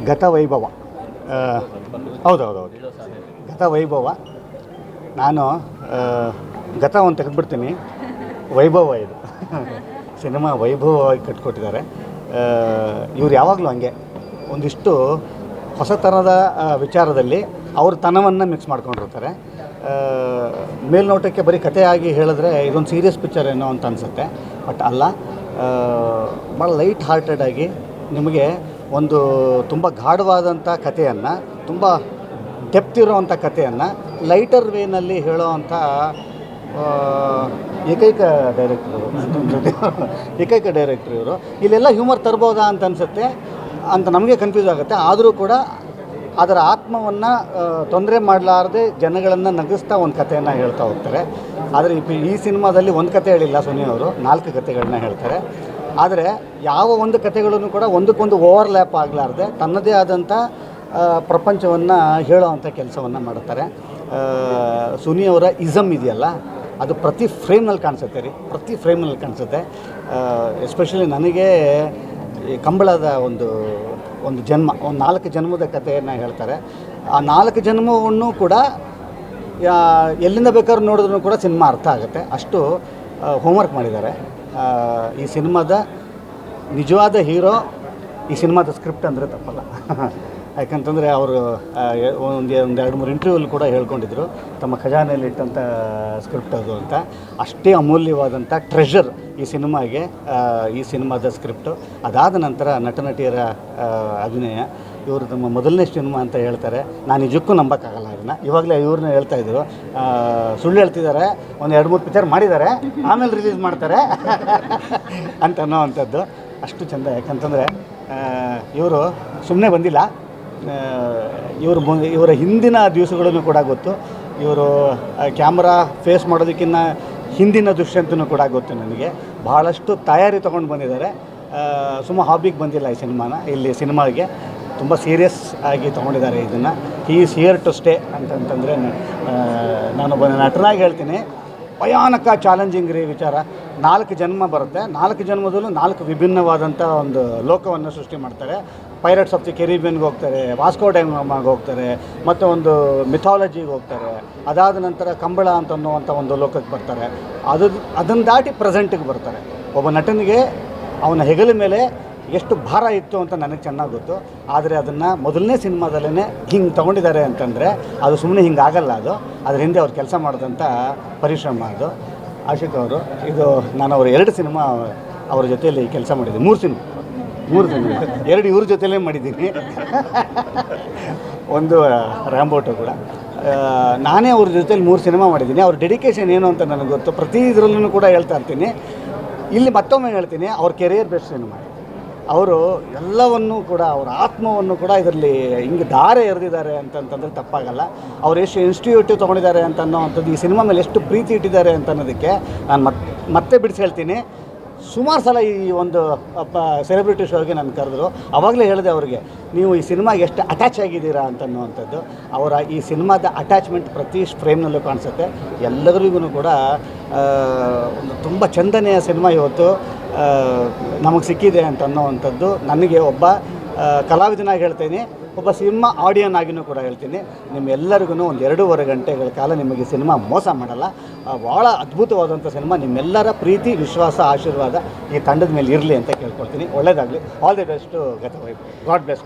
ಗತವೈಭವ. ಹೌದೌದೌದು, ಗತವೈಭವ. ನಾನು ಗತವನ್ನು ತೆಗೆದುಬಿಡ್ತೀನಿ, ವೈಭವ ಇದು. ಸಿನಿಮಾ ವೈಭವವಾಗಿ ಕಟ್ಕೊಟ್ಟಿದ್ದಾರೆ. ಇವ್ರು ಯಾವಾಗಲೂ ಹಂಗೆ ಒಂದಿಷ್ಟು ಹೊಸ ಥರದ ವಿಚಾರದಲ್ಲಿ ಅವ್ರ ತನವನ್ನು ಮಿಕ್ಸ್ ಮಾಡ್ಕೊಂಡಿರ್ತಾರೆ. ಮೇಲ್ನೋಟಕ್ಕೆ ಬರೀ ಕಥೆಯಾಗಿ ಹೇಳಿದ್ರೆ ಇದೊಂದು ಸೀರಿಯಸ್ ಪಿಕ್ಚರ್ ಏನೋ ಅಂತ ಅನಿಸುತ್ತೆ, ಬಟ್ ಅಲ್ಲ. ಭಾಳ ಲೈಟ್ ಹಾರ್ಟೆಡಾಗಿ ನಿಮಗೆ ಒಂದು ತುಂಬ ಗಾಢವಾದಂಥ ಕಥೆಯನ್ನು, ತುಂಬ ಡೆಪ್ತ್ ಇರೋವಂಥ ಕಥೆಯನ್ನು ಲೈಟರ್ ವೇನಲ್ಲಿ ಹೇಳೋವಂಥ ಏಕೈಕ ಡೈರೆಕ್ಟ್ರು ಇವರು. ಇಲ್ಲೆಲ್ಲ ಹ್ಯೂಮರ್ ತರ್ಬೋದಾ ಅಂತ ಅನಿಸುತ್ತೆ, ಅಂತ ನಮಗೆ ಕನ್ಫ್ಯೂಸ್ ಆಗುತ್ತೆ. ಆದರೂ ಕೂಡ ಅದರ ಆತ್ಮವನ್ನು ತೊಂದರೆ ಮಾಡಲಾರದೆ ಜನಗಳನ್ನು ನಗಿಸ್ತಾ ಒಂದು ಕಥೆಯನ್ನು ಹೇಳ್ತಾ ಹೋಗ್ತಾರೆ. ಆದರೆ ಈ ಸಿನಿಮಾದಲ್ಲಿ ಒಂದು ಕತೆ ಹೇಳಿಲ್ಲ ಸುನಿ ಅವರು, 4 ಕತೆಗಳನ್ನ ಹೇಳ್ತಾರೆ. ಆದರೆ ಯಾವ ಒಂದು ಕತೆಗಳನ್ನು ಕೂಡ ಒಂದಕ್ಕೊಂದು ಓವರ್ಲ್ಯಾಪ್ ಆಗಲಾರ್ದೆ ತನ್ನದೇ ಆದಂಥ ಪ್ರಪಂಚವನ್ನು ಹೇಳೋವಂಥ ಕೆಲಸವನ್ನು ಮಾಡುತ್ತಾರೆ. ಸುನಿಯವರ ಇಸಮ್ ಇದೆಯಲ್ಲ, ಅದು ಪ್ರತಿ ಫ್ರೇಮ್ನಲ್ಲಿ ಕಾಣಿಸುತ್ತೆ ರೀ, ಪ್ರತಿ ಫ್ರೇಮ್ನಲ್ಲಿ ಕಾಣಿಸುತ್ತೆ. ಎಸ್ಪೆಷಲಿ ನನಗೆ ಈ ಕಂಬಳದ ಒಂದು ಜನ್ಮ, ಒಂದು 4 ಜನ್ಮದ ಕಥೆಯನ್ನು ಹೇಳ್ತಾರೆ. ಆ 4 ಜನ್ಮವನ್ನು ಕೂಡ ಎಲ್ಲಿಂದ ಬೇಕಾದ್ರೂ ನೋಡಿದ್ರೂ ಕೂಡ ಸಿನಿಮಾ ಅರ್ಥ ಆಗುತ್ತೆ, ಅಷ್ಟು ಹೋಮ್ವರ್ಕ್ ಮಾಡಿದ್ದಾರೆ. ಈ ಸಿನಿಮಾದ ನಿಜವಾದ ಹೀರೋ ಈ ಸಿನಿಮಾದ ಸ್ಕ್ರಿಪ್ಟ್ ಅಂದರೆ ತಪ್ಪಲ್ಲ. ಯಾಕಂತಂದರೆ ಅವರು ಒಂದು 2-3 ಇಂಟರ್ವ್ಯೂಲ್ಲಿ ಕೂಡ ಹೇಳ್ಕೊಂಡಿದ್ರು ತಮ್ಮ ಖಜಾನೆಯಲ್ಲಿ ಇಟ್ಟಂಥ ಸ್ಕ್ರಿಪ್ಟ್ ಅದು ಅಂತ. ಅಷ್ಟೇ ಅಮೂಲ್ಯವಾದಂಥ ಟ್ರೆಷರ್ ಈ ಸಿನಿಮಾಗೆ ಈ ಸಿನಿಮಾದ ಸ್ಕ್ರಿಪ್ಟು. ಅದಾದ ನಂತರ ನಟನಟಿಯರ ಅಭಿನಯ. ಇವರು ತಮ್ಮ ಮೊದಲನೇ ಸಿನಿಮಾ ಅಂತ ಹೇಳ್ತಾರೆ. ನಾನು ನಿಜಕ್ಕೂ ನಂಬೋಕ್ಕಾಗಲ್ಲ ಅದನ್ನು. ಇವಾಗಲೇ ಇವ್ರನ್ನ ಹೇಳ್ತಾಯಿದ್ರು, ಸುಳ್ಳು ಹೇಳ್ತಿದ್ದಾರೆ, ಒಂದು 2-3 ಪಿಕ್ಚರ್ ಮಾಡಿದ್ದಾರೆ, ಆಮೇಲೆ ರಿಲೀಸ್ ಮಾಡ್ತಾರೆ ಅಂತ ಅನ್ನೋವಂಥದ್ದು. ಅಷ್ಟು ಚೆಂದ. ಯಾಕಂತಂದರೆ ಇವರು ಸುಮ್ಮನೆ ಬಂದಿಲ್ಲ, ಇವರ ಹಿಂದಿನ ದಿವಸಗಳನ್ನು ಕೂಡ ಗೊತ್ತು. ಇವರು ಕ್ಯಾಮ್ರಾ ಫೇಸ್ ಮಾಡೋದಕ್ಕಿಂತ ಹಿಂದಿನ ದೃಶ್ಯಂತನೂ ಕೂಡ ಗೊತ್ತು ನನಗೆ. ಬಹಳಷ್ಟು ತಯಾರಿ ತೊಗೊಂಡು ಬಂದಿದ್ದಾರೆ. ಹಾಬಿಗೆ ಬಂದಿಲ್ಲ ಈ ಸಿನಿಮಾನ, ಇಲ್ಲಿ ಸಿನಿಮಾಗೆ ತುಂಬ ಸೀರಿಯಸ್ ಆಗಿ ತೊಗೊಂಡಿದ್ದಾರೆ ಇದನ್ನು. He is here to stay ಅಂತಂತಂದರೆ ನಾನೊಬ್ಬ ನಟನಾಗಿ ಹೇಳ್ತೀನಿ, ಭಯಾನಕ ಚಾಲೆಂಜಿಂಗ್ ರೀ ವಿಚಾರ. 4 ಜನ್ಮ ಬರುತ್ತೆ, 4 ಜನ್ಮದಲ್ಲೂ 4 ವಿಭಿನ್ನವಾದಂಥ ಒಂದು ಲೋಕವನ್ನು ಸೃಷ್ಟಿ ಮಾಡ್ತಾರೆ. ಪೈರಟ್ಸ್ ಆಫ್ ದಿ ಕೆರಿಬಿಯನ್ಗೆ ಹೋಗ್ತಾರೆ, ವಾಸ್ಕೋ ಡ್ಯಾಮಾಗೆ ಹೋಗ್ತಾರೆ, ಮತ್ತು ಒಂದು ಮಿಥಾಲಜಿಗೆ ಹೋಗ್ತಾರೆ. ಅದಾದ ನಂತರ ಕಂಬಳ ಅಂತನ್ನುವಂಥ ಒಂದು ಲೋಕಕ್ಕೆ ಬರ್ತಾರೆ. ಅದನ್ನು ದಾಟಿ ಪ್ರೆಸೆಂಟಿಗೆ ಬರ್ತಾರೆ. ಒಬ್ಬ ನಟನಿಗೆ ಅವನ ಹೆಗಲ ಮೇಲೆ ಎಷ್ಟು ಭಾರ ಇತ್ತು ಅಂತ ನನಗೆ ಚೆನ್ನಾಗಿ ಗೊತ್ತು. ಆದರೆ ಅದನ್ನು ಮೊದಲನೇ ಸಿನಿಮಾದಲ್ಲೇ ಹಿಂಗೆ ತೊಗೊಂಡಿದ್ದಾರೆ ಅಂತಂದರೆ ಅದು ಸುಮ್ಮನೆ ಹಿಂಗೆ ಆಗಲ್ಲ. ಅದು ಅದ್ರ ಹಿಂದೆ ಅವ್ರು ಕೆಲಸ ಮಾಡಿದಂಥ ಪರಿಶ್ರಮ ಅದು. ಆಶಿಕ್ ಅವರು, ಇದು ನಾನು ಅವರು 2 ಸಿನಿಮಾ ಅವ್ರ ಜೊತೆಯಲ್ಲಿ ಕೆಲಸ ಮಾಡಿದ್ದೀನಿ. 3 ಸಿನಿಮಾ 2 ಇವ್ರ ಜೊತೆಲೇ ಮಾಡಿದ್ದೀನಿ. ಒಂದು ರ್ಯಾಂಬೋಟು ಕೂಡ. ನಾನೇ ಅವ್ರ ಜೊತೆಲಿ 3 ಸಿನಿಮಾ ಮಾಡಿದ್ದೀನಿ. ಅವ್ರ ಡೆಡಿಕೇಶನ್ ಏನು ಅಂತ ನನಗೆ ಗೊತ್ತು. ಪ್ರತಿ ಇದರಲ್ಲೂ ಕೂಡ ಹೇಳ್ತಾ ಇರ್ತೀನಿ. ಇಲ್ಲಿ ಮತ್ತೊಮ್ಮೆ ಹೇಳ್ತೀನಿ, ಅವ್ರ ಕೆರಿಯರ್ ಬೆಸ್ಟ್ ಸಿನಿಮಾ. ಅವರು ಎಲ್ಲವನ್ನೂ ಕೂಡ, ಅವರ ಆತ್ಮವನ್ನು ಕೂಡ ಇದರಲ್ಲಿ ಹಿಂಗೆ ಧಾರೆ ಎರೆದಿದ್ದಾರೆ ಅಂತಂತಂದರೆ ತಪ್ಪಾಗಲ್ಲ. ಅವ್ರು ಎಷ್ಟು ಇನ್ಸ್ಟಿಟ್ಯೂಟಿವ್ ತೊಗೊಂಡಿದ್ದಾರೆ ಅಂತ ಅನ್ನೋವಂಥದ್ದು, ಈ ಸಿನಿಮಾ ಮೇಲೆ ಎಷ್ಟು ಪ್ರೀತಿ ಇಟ್ಟಿದ್ದಾರೆ ಅಂತ ಅನ್ನೋದಕ್ಕೆ ನಾನು ಮತ್ತೆ ಬಿಡಿಸಿ ಹೇಳ್ತೀನಿ. ಸುಮಾರು ಸಲ ಈ ಒಂದು ಸೆಲೆಬ್ರಿಟಿ ಶೋಗೆ ನಾನು ಕರೆದ್ರು. ಆವಾಗಲೇ ಹೇಳಿದೆ ಅವ್ರಿಗೆ, ನೀವು ಈ ಸಿನಿಮಾಗೆ ಎಷ್ಟು ಅಟ್ಯಾಚ್ ಆಗಿದ್ದೀರಾ ಅಂತನ್ನುವಂಥದ್ದು. ಅವರ ಈ ಸಿನಿಮಾದ ಅಟ್ಯಾಚ್ಮೆಂಟ್ ಪ್ರತಿ ಫ್ರೇಮ್ನಲ್ಲೂ ಕಾಣಿಸುತ್ತೆ. ಎಲ್ಲರಿಗೂ ಕೂಡ ಒಂದು ತುಂಬ ಚಂದನೆಯ ಸಿನಿಮಾ ಇವತ್ತು ನಮಗೆ ಸಿಕ್ಕಿದೆ ಅಂತ ಅನ್ನೋವಂಥದ್ದು ನನಗೆ ಒಬ್ಬ ಕಲಾವಿದನಾಗಿ ಹೇಳ್ತೀನಿ, ಒಬ್ಬ ಸಿನಿಮಾ ಆಡಿಯನ್ ಆಗಿನೂ ಕೂಡ ಹೇಳ್ತೀನಿ. ನಿಮ್ಮೆಲ್ಲರಿಗೂ ಒಂದು 2.5 ಗಂಟೆಗಳ ಕಾಲ ನಿಮಗೆ ಸಿನಿಮಾ ಮೋಸ ಮಾಡಲ್ಲ. ಭಾಳ ಅದ್ಭುತವಾದಂಥ ಸಿನಿಮಾ. ನಿಮ್ಮೆಲ್ಲರ ಪ್ರೀತಿ, ವಿಶ್ವಾಸ, ಆಶೀರ್ವಾದ ಈ ತಂಡದ ಮೇಲೆ ಇರಲಿ ಅಂತ ಕೇಳ್ಕೊಳ್ತೀನಿ. ಒಳ್ಳೆಯದಾಗಲಿ. All the best Gatavaibhava. God bless.